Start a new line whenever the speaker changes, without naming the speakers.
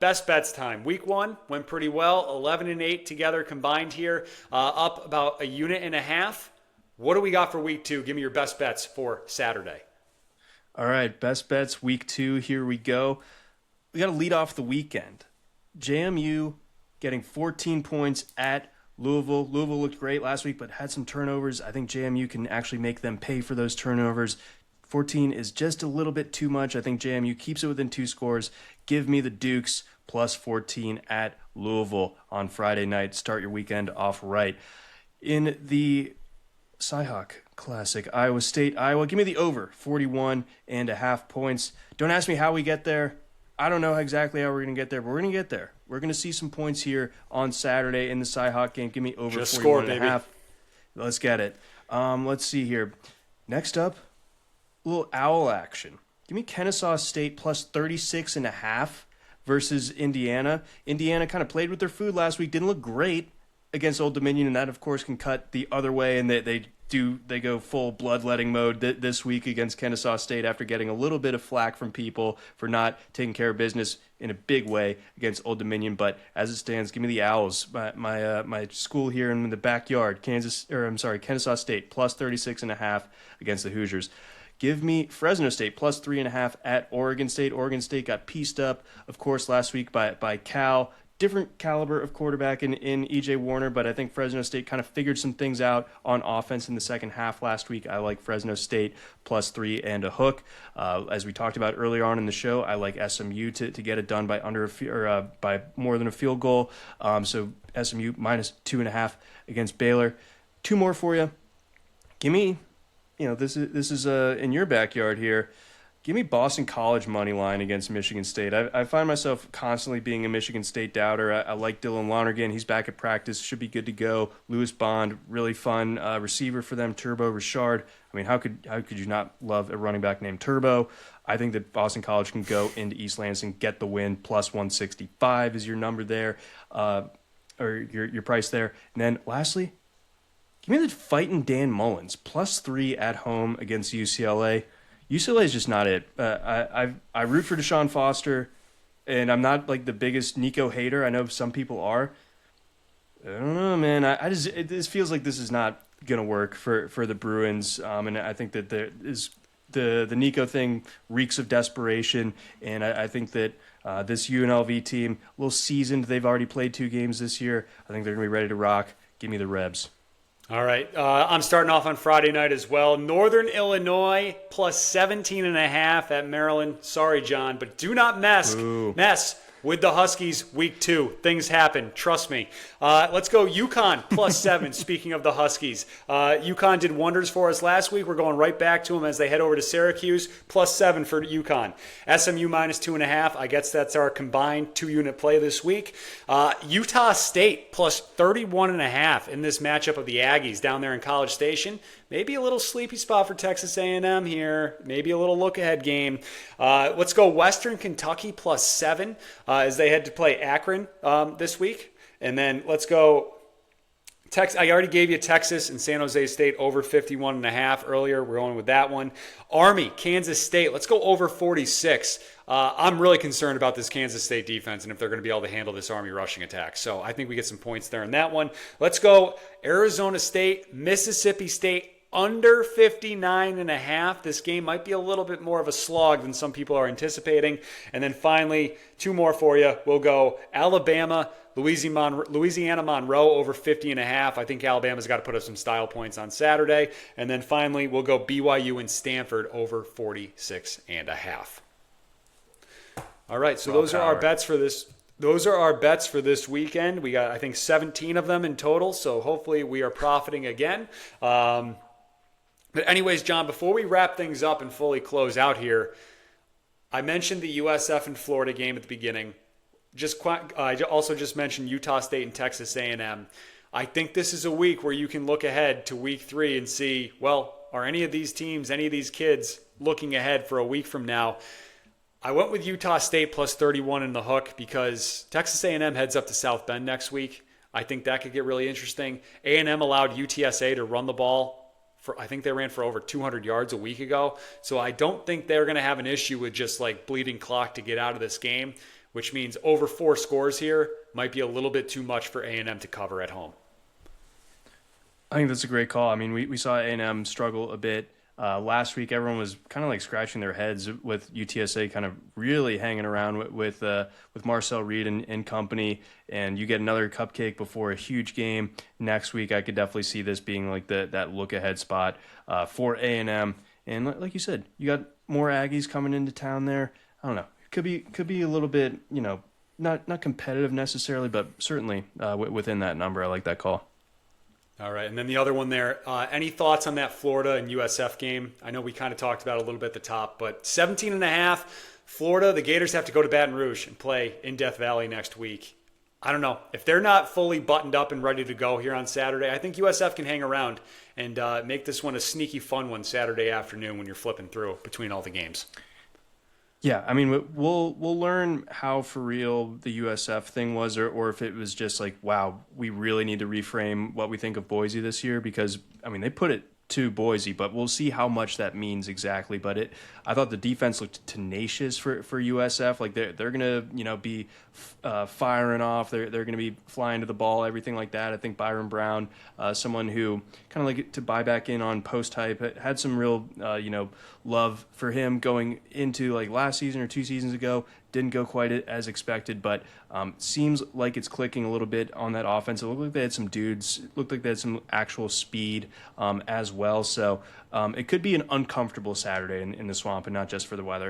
Best bets time. Week 1 went pretty well. 11-8 together combined here, up about a unit and a half. What do we got for week 2? Give me your best bets for Saturday.
All right, best bets week 2. Here we go. We got to lead off the weekend. JMU getting 14 points at Louisville. Louisville looked great last week, but had some turnovers. I think JMU can actually make them pay for those turnovers. 14 is just a little bit too much. I think JMU keeps it within 2 scores. Give me the Dukes plus 14 at Louisville on Friday night. Start your weekend off right. In the Cyhawk Classic, Iowa State, Iowa, give me the over, 41.5 points. Don't ask me how we get there. I don't know exactly how we're going to get there, but we're going to get there. We're going to see some points here on Saturday in the Cyhawk game. Give me over
Just
41
score,
and a half. Let's get it. Let's see here. Next up, a little owl action. Give me Kennesaw State plus 36.5 versus Indiana. Indiana kind of played with their food last week. Didn't look great against Old Dominion, and that, of course, can cut the other way, and they go full bloodletting mode this week against Kennesaw State after getting a little bit of flack from people for not taking care of business in a big way against Old Dominion. But as it stands, give me the Owls. My school here in the backyard, Kennesaw State plus 36.5 against the Hoosiers. Give me Fresno State plus 3.5 at Oregon State. Oregon State got pieced up, of course, last week by Cal. Different caliber of quarterback in E.J. Warner, but I think Fresno State kind of figured some things out on offense in the second half last week. I like Fresno State plus 3 and a hook. As we talked about earlier on in the show, I like SMU to get it done by by more than a field goal. So SMU minus 2.5 against Baylor. 2 more for you. Give me, this is in your backyard here. Give me Boston College money line against Michigan State. I find myself constantly being a Michigan State doubter. I like Dylan Lonergan. He's back at practice. Should be good to go. Lewis Bond, really fun receiver for them. Turbo Richard. I mean, how could you not love a running back named Turbo? I think that Boston College can go into East Lansing, get the win. Plus 165 is your number there, or your price there. And then lastly, give me the fighting Dan Mullins. Plus 3 at home against UCLA. UCLA is just not it. I root for Deshaun Foster, and I'm not like the biggest Nico hater. I know some people are. I don't know, man. It feels like this is not gonna work for the Bruins, and I think that the Nico thing reeks of desperation, and I think that this UNLV team, a little seasoned. They've already played 2 games this year. I think they're gonna be ready to rock. Give me the Rebs.
All right. I'm starting off on Friday night as well. Northern Illinois plus 17.5 at Maryland. Sorry, John, but do not mess with the Huskies week 2. Things happen. Trust me. Let's go UConn plus 7. Speaking of the Huskies, UConn did wonders for us last week. We're going right back to them as they head over to Syracuse. Plus 7 for UConn. SMU minus 2.5. I guess that's our combined 2-unit play this week. Utah State plus 31.5 in this matchup of the Aggies down there in College Station. Maybe a little sleepy spot for Texas A&M here. Maybe a little look-ahead game. Let's go Western Kentucky plus 7 as they head to play Akron this week. And then let's go I already gave you Texas and San Jose State over 51.5 earlier. We're going with that one. Army, Kansas State. Let's go over 46. I'm really concerned about this Kansas State defense and if they're going to be able to handle this Army rushing attack. So I think we get some points there in that one. Let's go Arizona State, Mississippi State under 59.5. This game might be a little bit more of a slog than some people are anticipating. And then finally, 2 more for you. We'll go Alabama, Louisiana Monroe over 50.5. I think Alabama's got to put up some style points on Saturday. And then finally, we'll go BYU and Stanford over 46.5. All right, so those are our bets for this. Those are our bets for this weekend. We got, I think, 17 of them in total. So hopefully we are profiting again. But anyways, John, before we wrap things up and fully close out here, I mentioned the USF and Florida game at the beginning. I also just mentioned Utah State and Texas A&M. I think this is a week where you can look ahead to week 3 and see, well, are any of these teams, any of these kids looking ahead for a week from now? I went with Utah State plus 31 in the hook because Texas A&M heads up to South Bend next week. I think that could get really interesting. A&M allowed UTSA to run the ball. I think they ran for over 200 yards a week ago. So I don't think they're going to have an issue with just like bleeding clock to get out of this game. which means over 4 scores here might be a little bit too much for A&M to cover at home.
I think that's a great call. I mean, we saw A&M struggle a bit. Last week, everyone was kind of like scratching their heads with UTSA kind of really hanging around with Marcel Reed and company, and you get another cupcake before a huge game next week. I could definitely see this being like that look ahead spot for A&M. And like you said, you got more Aggies coming into town there. I don't know. Could be a little bit, not competitive necessarily, but certainly within that number. I like that call.
All right, and then the other one there, any thoughts on that Florida and USF game? I know we kind of talked about it a little bit at the top, but 17.5, Florida, the Gators have to go to Baton Rouge and play in Death Valley next week. I don't know. If they're not fully buttoned up and ready to go here on Saturday, I think USF can hang around and make this one a sneaky fun one Saturday afternoon when you're flipping through between all the games.
Yeah, I mean, we'll learn how for real the USF thing was, or if it was just like, wow, we really need to reframe what we think of Boise this year, because, I mean, they put it to Boise, but we'll see how much that means exactly. But I thought the defense looked tenacious for USF. Like they're gonna be firing off. They're gonna be flying to the ball, everything like that. I think Byron Brown, someone who kind of like to buy back in on post hype, had some real love for him going into like last season or 2 seasons ago. Didn't go quite as expected, but seems like it's clicking a little bit on that offense. It looked like they had some dudes. It looked like they had some actual speed as well. So it could be an uncomfortable Saturday in the Swamp, and not just for the weather.